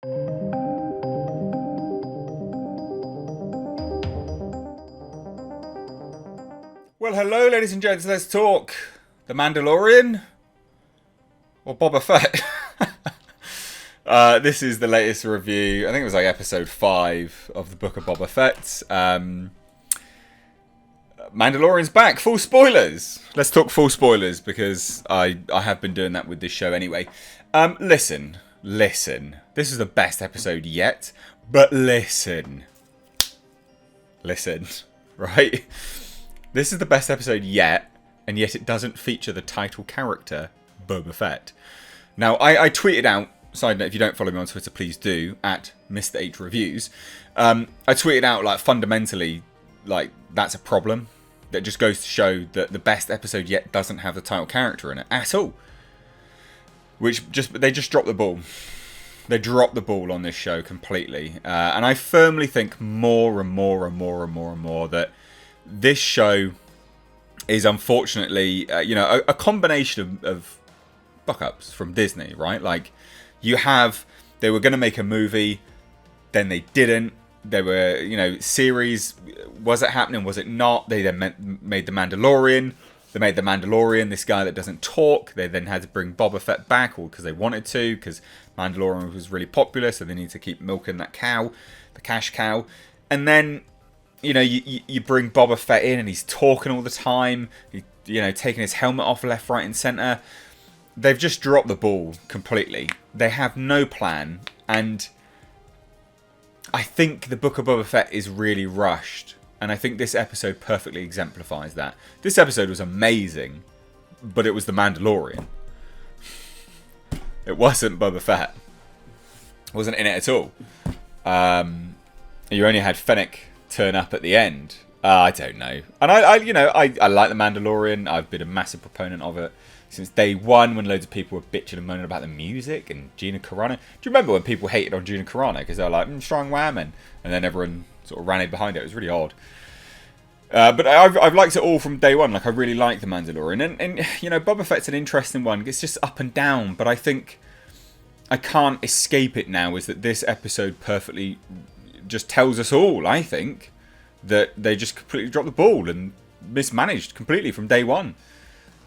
Well, hello, ladies and gents. Let's talk The Mandalorian or Boba Fett. This is the latest review. I think it was like episode 5 of the Book of Boba Fett. Mandalorian's back. Full spoilers. Let's talk full spoilers because I have been doing that with this show anyway. Listen. This is the best episode yet. But listen. Right? This is the best episode yet, and yet it doesn't feature the title character, Boba Fett. Now, I tweeted out, side note, if you don't follow me on Twitter, please do, at Mr. H Reviews. I tweeted out, like, fundamentally, like, that's a problem. That just goes to show that the best episode yet doesn't have the title character in it at all. They just dropped the ball. They dropped the ball on this show completely. And I firmly think more and more that this show is unfortunately, a combination of fuck-ups from Disney, right? Like, they were going to make a movie, then they didn't. There were, series. Was it happening? Was it not? They then made The Mandalorian. They made The Mandalorian this guy that doesn't talk. They then had to bring Boba Fett back, or because they wanted to, because Mandalorian was really popular, so they need to keep milking that cow, the cash cow. And then, you bring Boba Fett in, and he's talking all the time. Taking his helmet off left, right, and centre. They've just dropped the ball completely. They have no plan, and I think the Book of Boba Fett is really rushed. And I think this episode perfectly exemplifies that. This episode was amazing, but it was The Mandalorian. It wasn't Boba Fett. It wasn't in it at all. You only had Fennec turn up at the end. I don't know. And I like The Mandalorian. I've been a massive proponent of it since day one, when loads of people were bitching and moaning about the music and Gina Carano. Do you remember when people hated on Gina Carano because they were like, strong whammon, and then everyone sort of ran in behind it? It was really odd. But I've liked it all from day one. Like, I really like The Mandalorian. And Boba Fett's an interesting one. It's just up and down. But I think I can't escape it now, is that this episode perfectly just tells us all, I think, that they just completely dropped the ball and mismanaged completely from day one.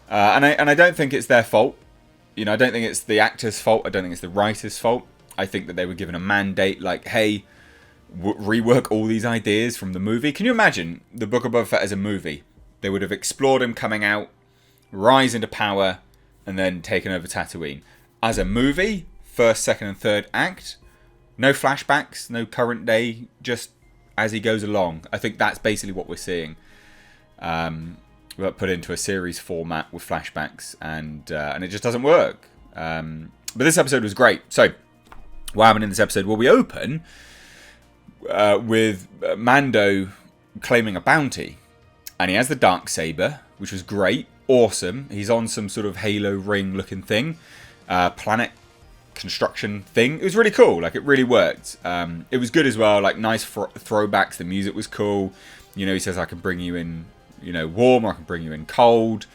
And I don't think it's their fault. I don't think it's the actor's fault. I don't think it's the writer's fault. I think that they were given a mandate like, hey, rework all these ideas from the movie. Can you imagine the Book of Boba Fett as a movie? They would have explored him coming out, rise into power, and then taken over Tatooine. As a movie, first, second, and third act, no flashbacks, no current day, just as he goes along. I think that's basically what we're seeing. But put into a series format with flashbacks, and it just doesn't work. But this episode was great. So, what happened in this episode? Well, we open with Mando claiming a bounty, and he has the Darksaber, which was great, awesome. He's on some sort of halo ring looking thing, planet construction thing. It was really cool. Like, it really worked. It was good as well. Like, nice throwbacks. The music was cool. He says, I can bring you in, warm, or I can bring you in cold.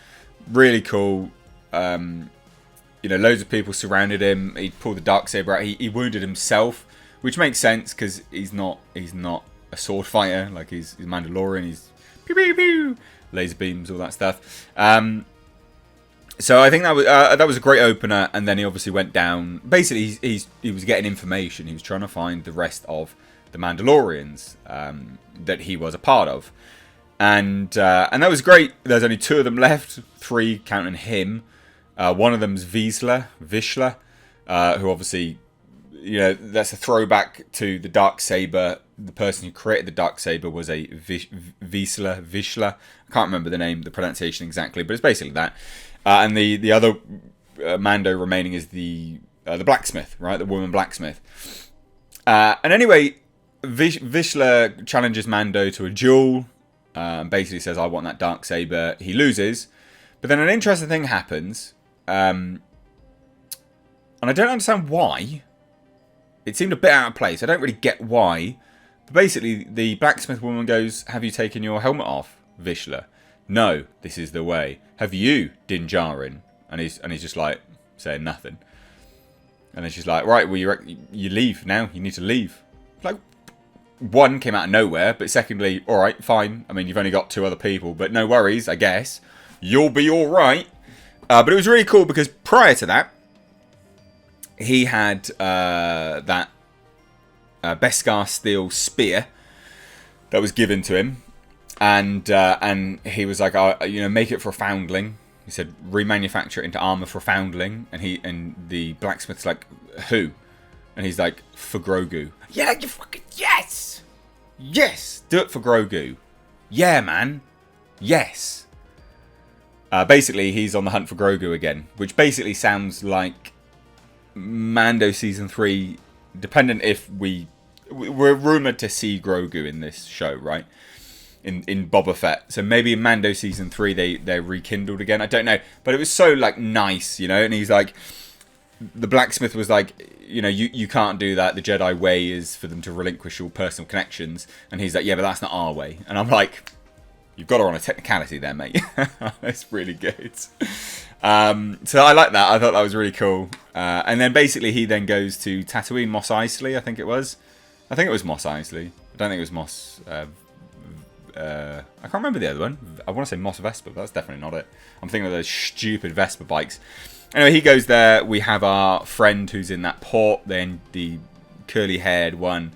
Really cool. Loads of people surrounded him. He pulled the Darksaber out. He wounded himself, which makes sense because he's not a sword fighter. Like, he's Mandalorian. He's pew pew pew, laser beams, all that stuff. So I think that was a great opener. And then he obviously went down. Basically, he was getting information. He was trying to find the rest of the Mandalorians that he was a part of. And that was great. There's only 2 of them left, 3 counting him. One of them's Vizsla, who obviously, that's a throwback to the Darksaber. The person who created the Darksaber was a Vizsla. I can't remember the pronunciation exactly, but it's basically that. And the other Mando remaining is the blacksmith, right? The woman blacksmith. And anyway, Vizsla challenges Mando to a duel. Basically says, I want that Darksaber. He loses. But then an interesting thing happens. And I don't understand why. It seemed a bit out of place. I don't really get why. But basically, the blacksmith woman goes, have you taken your helmet off, Vizsla? No, this is the way. Have you, Din Djarin? And he's just like, saying nothing. And then she's like, right, well, you leave now. You need to leave. Like, one, came out of nowhere. But secondly, all right, fine. I mean, you've only got 2 other people. But no worries, I guess. You'll be all right. But it was really cool because prior to that, he had that Beskar steel spear that was given to him. And he was like, make it for a foundling. He said, remanufacture it into armor for a foundling. And the blacksmith's like, who? And he's like, for Grogu. Yeah, you fucking, yes! Yes! Do it for Grogu. Yeah, man. Yes. Basically, he's on the hunt for Grogu again. Which basically sounds like Mando Season 3, dependent if we're rumoured to see Grogu in this show, right? In Boba Fett. So maybe in Mando Season 3 they're rekindled again. I don't know. But it was so like nice, you know? And he's like, the blacksmith was like, you can't do that. The Jedi way is for them to relinquish all personal connections. And he's like, yeah, but that's not our way. And I'm like, you've got her on a technicality there, mate. That's really good. So I like that. I thought that was really cool. And then basically he then goes to Tatooine, Mos Eisley, I think it was. I think it was Mos Eisley. I don't think it was Mos... I can't remember the other one. I want to say Mos Vespa, but that's definitely not it. I'm thinking of those stupid Vespa bikes. Anyway, he goes there. We have our friend who's in that port. Then the curly-haired one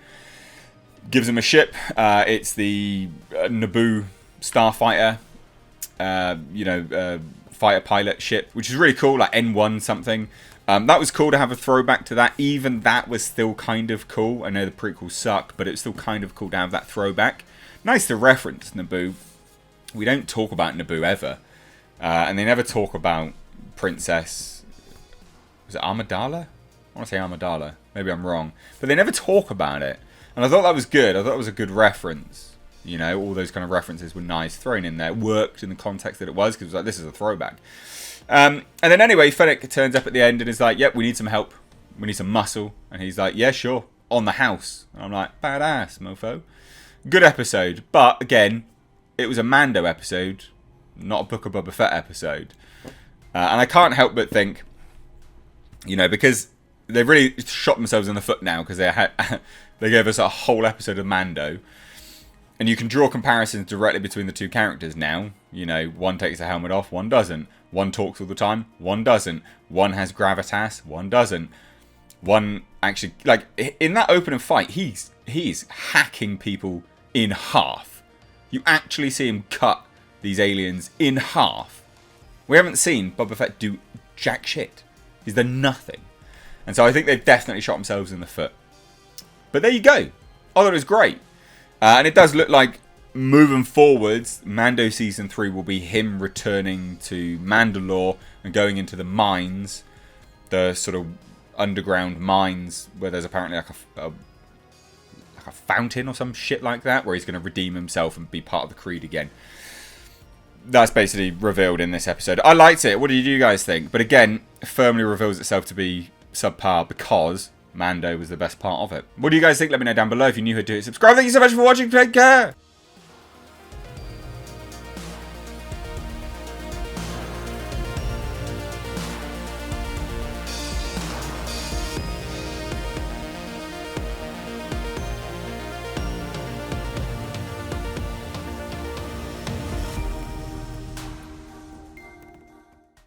gives him a ship. It's the Naboo starfighter, fighter pilot ship, which is really cool, like N1 something. That was cool to have a throwback to that. Even that was still kind of cool. I know the prequel sucked, but it's still kind of cool to have that throwback. Nice to reference Naboo. We don't talk about Naboo ever. And they never talk about Princess... Was it Amidala? I want to say Amidala. Maybe I'm wrong. But they never talk about it. And I thought that was good. I thought it was a good reference. You know, all those kind of references were nice. Thrown in there. Worked in the context that it was. Because it was like, this is a throwback. And then anyway, Fennec turns up at the end and is like, yep, we need some help. We need some muscle. And he's like, yeah, sure. On the house. And I'm like, badass, mofo. Good episode, but again, it was a Mando episode, not a Book of Boba Fett episode. And I can't help but think, because they've really shot themselves in the foot now because they gave us a whole episode of Mando. And you can draw comparisons directly between the 2 characters now. One takes the helmet off, one doesn't. One talks all the time, one doesn't. One has gravitas, one doesn't. One actually, like, in that opening fight, he's hacking people in half. You actually see him cut these aliens in half. We haven't seen Boba Fett do jack shit. He's done nothing. And so I think they've definitely shot themselves in the foot. But there you go. I thought it was great. And it does look like moving forwards, Mando Season 3 will be him returning to Mandalore and going into the mines. The sort of underground mines where there's apparently like a fountain or some shit like that, where he's going to redeem himself and be part of the Creed again. That's basically revealed in this episode. I liked it. What did you guys think? But again, it firmly reveals itself to be subpar because Mando was the best part of it. What do you guys think? Let me know down below. If you're new here, do it. Subscribe. Thank you so much for watching. Take care.